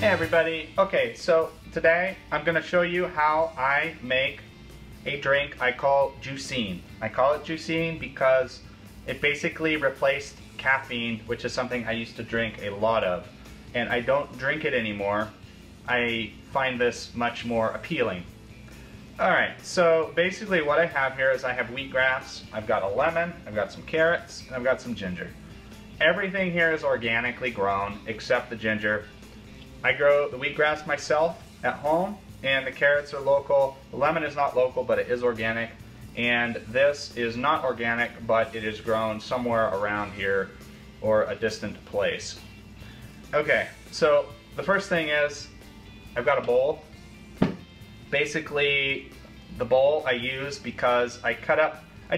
Hey everybody, okay, so today I'm going to show you how I make a drink I call Juicine. I call it Juicine because it basically replaced caffeine, which is something I used to drink a lot of, and I don't drink it anymore. I find this much more appealing. Alright, so basically what I have here is I have wheatgrass, I've got a lemon, I've got some carrots, and I've got some ginger. Everything here is organically grown except the ginger. I grow the wheatgrass myself at home, and the carrots are local. The lemon is not local, but it is organic. And this is not organic, but it is grown somewhere around here or a distant place. Okay, so the first thing is I've got a bowl. Basically, the bowl I use because I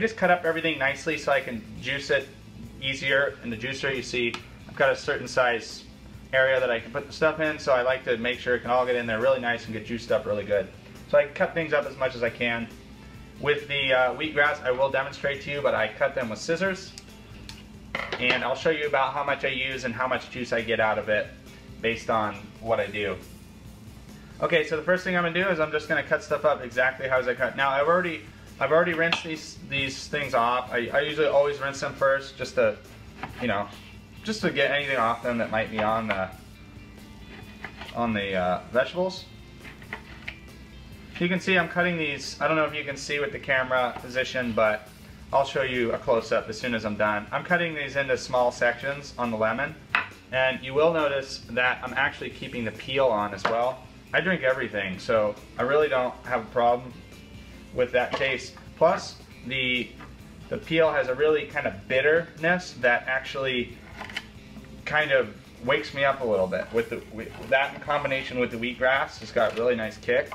just cut up everything nicely so I can juice it easier. In the juicer, you see I've got a certain size area that I can put the stuff in, so I like to make sure it can all get in there really nice and get juiced up really good. So I cut things up as much as I can. With the wheatgrass, I will demonstrate to you, but I cut them with scissors. And I'll show you about how much I use and how much juice I get out of it based on what I do. Okay, so the first thing I'm going to do is I'm just going to cut stuff up exactly how I cut. Now I've already rinsed these things off. I usually always rinse them first just to, you know, just to get anything off them that might be on the vegetables. You can see I'm cutting these. I don't know if you can see with the camera position, but I'll show you a close-up as soon as I'm done. I'm cutting these into small sections on the lemon, and you will notice that I'm actually keeping the peel on as well. I drink everything, so I really don't have a problem with that taste. Plus, the peel has a really kind of bitterness that actually kind of wakes me up a little bit. With that in combination with the wheatgrass, it's got a really nice kick.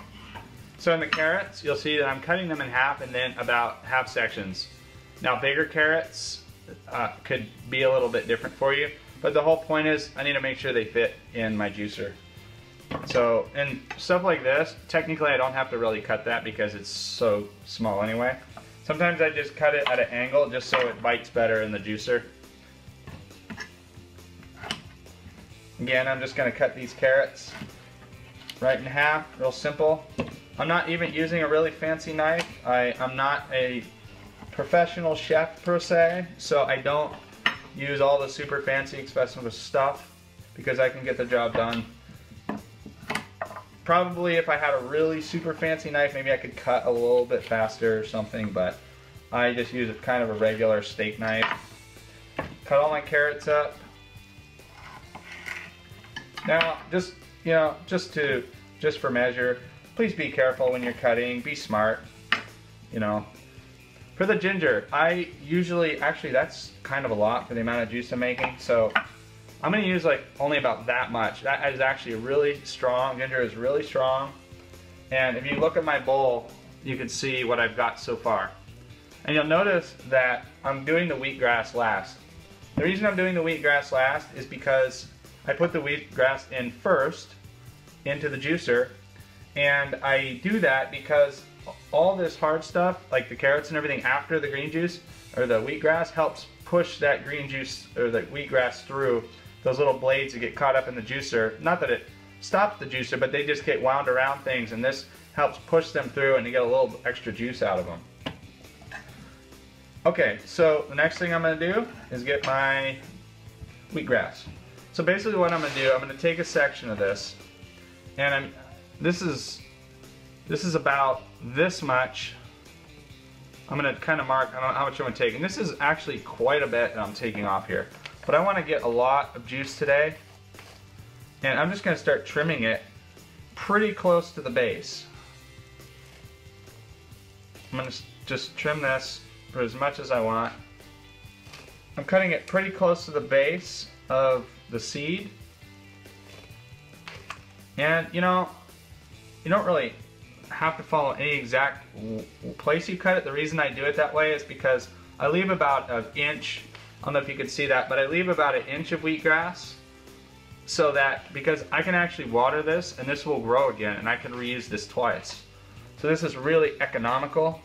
So in the carrots, you'll see that I'm cutting them in half and then about half sections. Now bigger carrots could be a little bit different for you, but the whole point is I need to make sure they fit in my juicer. So in stuff like this, technically I don't have to really cut that because it's so small anyway. Sometimes I just cut it at an angle just so it bites better in the juicer. Again, I'm just going to cut these carrots right in half, real simple. I'm not even using a really fancy knife. I'm not a professional chef per se, so I don't use all the super fancy expensive stuff because I can get the job done. Probably if I had a really super fancy knife, maybe I could cut a little bit faster or something, but I just use kind of a regular steak knife. Cut all my carrots up. Now, just for measure, please be careful when you're cutting. Be smart, you know. For the ginger, I usually, actually that's kind of a lot for the amount of juice I'm making, so I'm going to use like only about that much. That is actually really strong. Ginger is really strong. And if you look at my bowl, you can see what I've got so far. And you'll notice that I'm doing the wheatgrass last. The reason I'm doing the wheatgrass last is because I put the wheatgrass in first into the juicer, and I do that because all this hard stuff, like the carrots and everything after the green juice, or the wheatgrass, helps push that green juice or the wheatgrass through those little blades that get caught up in the juicer. Not that it stops the juicer, but they just get wound around things, and this helps push them through and you get a little extra juice out of them. Okay, so the next thing I'm going to do is get my wheatgrass. So basically what I'm going to do, I'm going to take a section of this, and this is about this much. I'm going to kind of mark, I don't know how much I'm going to take, and this is actually quite a bit that I'm taking off here. But I want to get a lot of juice today, and I'm just going to start trimming it pretty close to the base. I'm going to just trim this for as much as I want. I'm cutting it pretty close to the base of the seed, and you know, you don't really have to follow any exact place you cut it. The reason I do it that way is because I leave about an inch, I don't know if you can see that, but I leave about an inch of wheatgrass so that, because I can actually water this and this will grow again and I can reuse this twice. So this is really economical,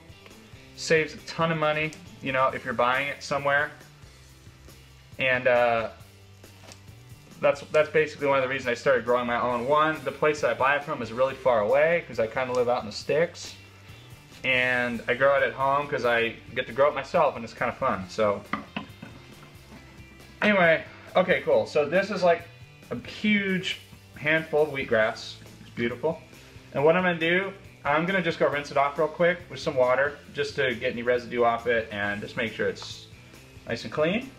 saves a ton of money, you know, if you're buying it somewhere. And that's basically one of the reasons I started growing my own. One, the place that I buy it from is really far away because I kind of live out in the sticks, and I grow it at home because I get to grow it myself and it's kind of fun. So anyway, okay, cool. So this is like a huge handful of wheatgrass. It's beautiful. And what I'm gonna do, I'm gonna just go rinse it off real quick with some water just to get any residue off it and just make sure it's nice and clean.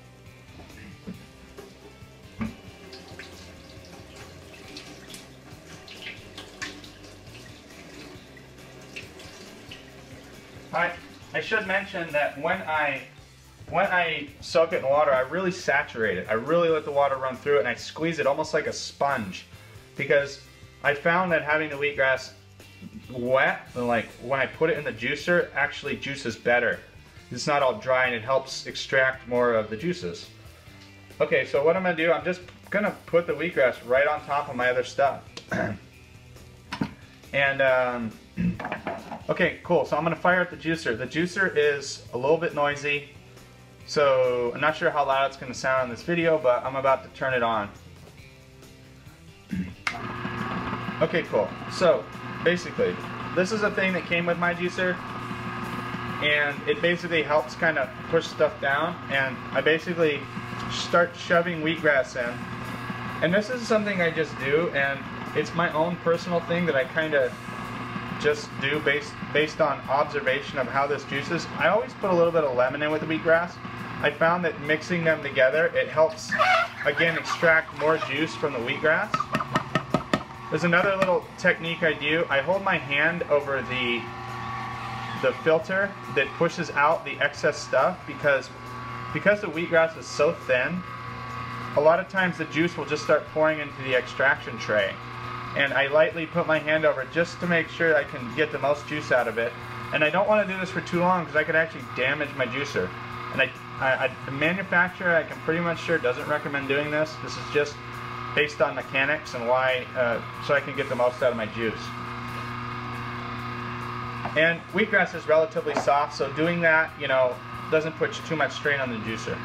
I should mention that when I soak it in water, I really saturate it. I really let the water run through it and I squeeze it almost like a sponge, because I found that having the wheatgrass wet, like when I put it in the juicer, it actually juices better. It's not all dry and it helps extract more of the juices. Okay, so what I'm gonna do, I'm just gonna put the wheatgrass right on top of my other stuff. And okay, cool. So I'm gonna fire up the juicer. The juicer is a little bit noisy, so I'm not sure how loud it's gonna sound in this video, but I'm about to turn it on. Okay, cool. So basically, this is a thing that came with my juicer, and it basically helps kind of push stuff down, and I basically start shoving wheatgrass in. And this is something I just do, and it's my own personal thing that I kind of just do based on observation of how this juices. I always put a little bit of lemon in with the wheatgrass. I found that mixing them together, it helps, again, extract more juice from the wheatgrass. There's another little technique I do. I hold my hand over the filter that pushes out the excess stuff, because the wheatgrass is so thin, a lot of times the juice will just start pouring into the extraction tray. And I lightly put my hand over it just to make sure I can get the most juice out of it. And I don't want to do this for too long because I could actually damage my juicer. And the manufacturer, I can pretty much sure, doesn't recommend doing this. This is just based on mechanics and why, so I can get the most out of my juice. And wheatgrass is relatively soft, so doing that, you know, doesn't put too much strain on the juicer.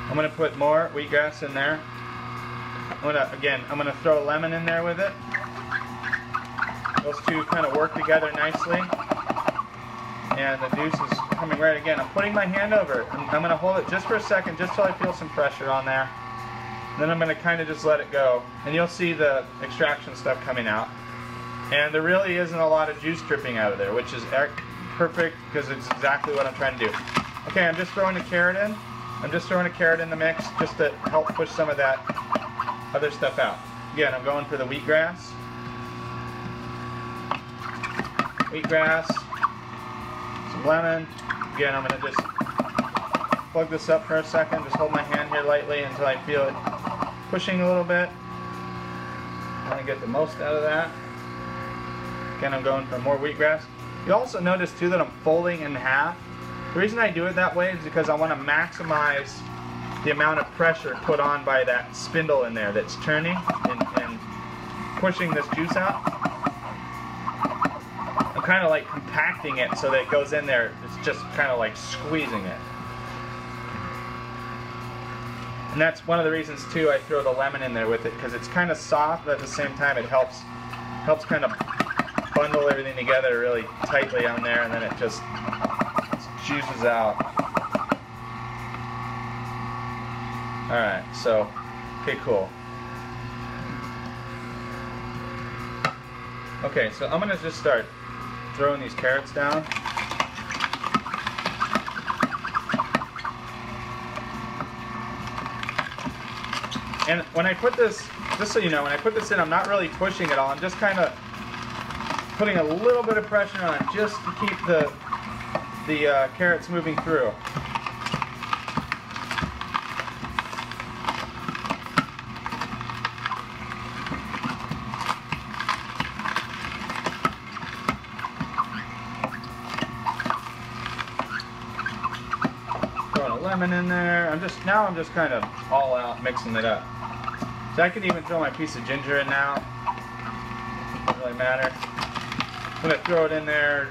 I'm going to put more wheatgrass in there. I'm going to throw a lemon in there with it. Those two kind of work together nicely. And the juice is coming right again. I'm putting my hand over it. I'm going to hold it just for a second, just till I feel some pressure on there. Then I'm going to kind of just let it go. And you'll see the extraction stuff coming out. And there really isn't a lot of juice dripping out of there, which is perfect because it's exactly what I'm trying to do. Okay, I'm just throwing a carrot in. I'm just throwing a carrot in the mix just to help push some of that other stuff out. Again, I'm going for the wheatgrass. Wheatgrass, some lemon. Again, I'm going to just plug this up for a second. Just hold my hand here lightly until I feel it pushing a little bit. I want to get the most out of that. Again, I'm going for more wheatgrass. You also notice too that I'm folding in half. The reason I do it that way is because I want to maximize the amount of pressure put on by that spindle in there that's turning and pushing this juice out. I'm kind of like compacting it so that it goes in there. It's just kind of like squeezing it. And that's one of the reasons too I throw the lemon in there with it, because it's kind of soft, but at the same time it helps kind of bundle everything together really tightly on there, and then it just juices out. Alright, so, okay, cool. Okay, so I'm going to just start throwing these carrots down. And when I put this, just so you know, when I put this in, I'm not really pushing it all. I'm just kind of putting a little bit of pressure on it just to keep the carrots moving through. Throwing a lemon in there. I'm just kind of all out mixing it up. So I can even throw my piece of ginger in now. Doesn't really matter. I'm going to throw it in there,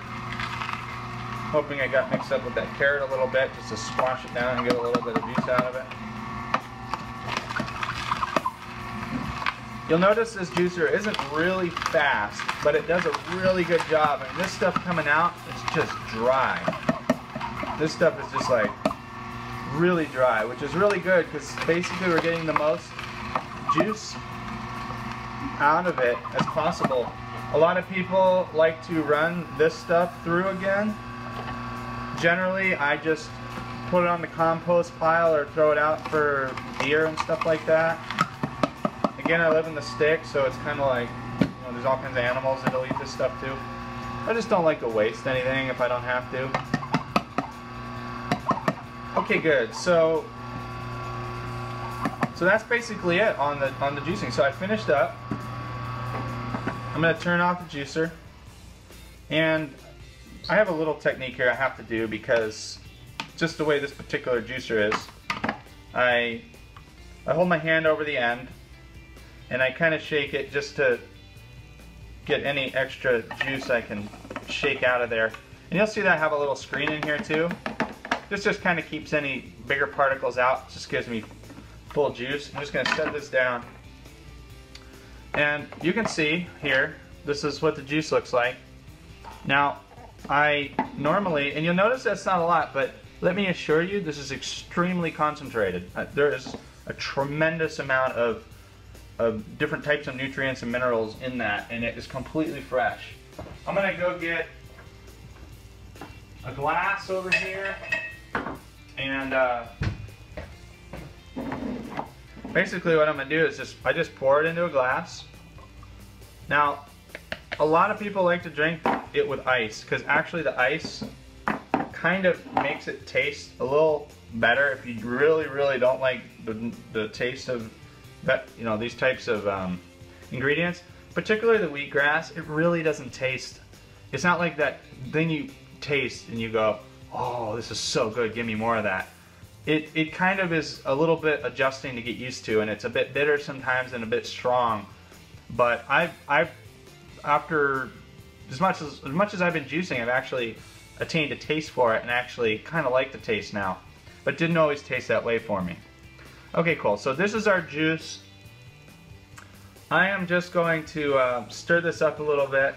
hoping I got mixed up with that carrot a little bit, just to squash it down and get a little bit of juice out of it. You'll notice this juicer isn't really fast, but it does a really good job. And this stuff coming out, it's just dry. This stuff is just like really dry, which is really good because basically we're getting the most juice out of it as possible. A lot of people like to run this stuff through again. Generally, I just put it on the compost pile or throw it out for deer and stuff like that. Again, I live in the sticks, so it's kind of like, you know, there's all kinds of animals that'll eat this stuff too. I just don't like to waste anything if I don't have to. Okay, good. So that's basically it on the juicing. So I finished up. I'm going to turn off the juicer, and I have a little technique here I have to do because just the way this particular juicer is, I hold my hand over the end and I kind of shake it just to get any extra juice I can shake out of there. And you'll see that I have a little screen in here too. This just kind of keeps any bigger particles out, just gives me full juice. I'm just going to set this down. And you can see here, this is what the juice looks like. Now, I normally, and you'll notice that's not a lot, but let me assure you, this is extremely concentrated. There is a tremendous amount of different types of nutrients and minerals in that, and it is completely fresh. I'm gonna go get a glass over here, and basically what I'm gonna do is I just pour it into a glass. Now, a lot of people like to drink it with ice, because actually the ice kind of makes it taste a little better if you really, really don't like the taste of that, you know, these types of ingredients. Particularly the wheatgrass, it really doesn't taste. It's not like that thing you taste and you go, oh, this is so good, give me more of that. It kind of is a little bit adjusting to get used to, and it's a bit bitter sometimes and a bit strong. But I've after as much as I've been juicing, I've actually attained a taste for it and actually kind of like the taste now, but didn't always taste that way for me. Okay, cool. So this is our juice. I am just going to stir this up a little bit.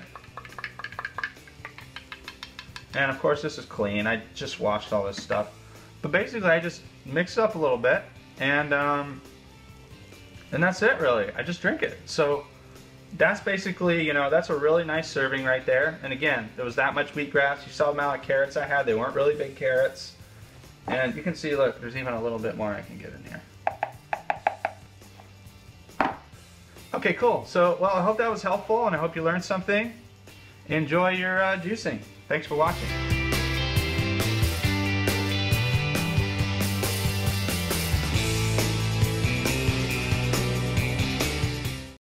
And of course this is clean. I just washed all this stuff. But basically I just mix it up a little bit, and that's it really. I just drink it. So that's basically, you know, that's a really nice serving right there. And again, there was that much wheatgrass. You saw the amount of carrots I had. They weren't really big carrots. And you can see, look, there's even a little bit more I can get in here. Okay, cool. So, well, I hope that was helpful, and I hope you learned something. Enjoy your juicing. Thanks for watching.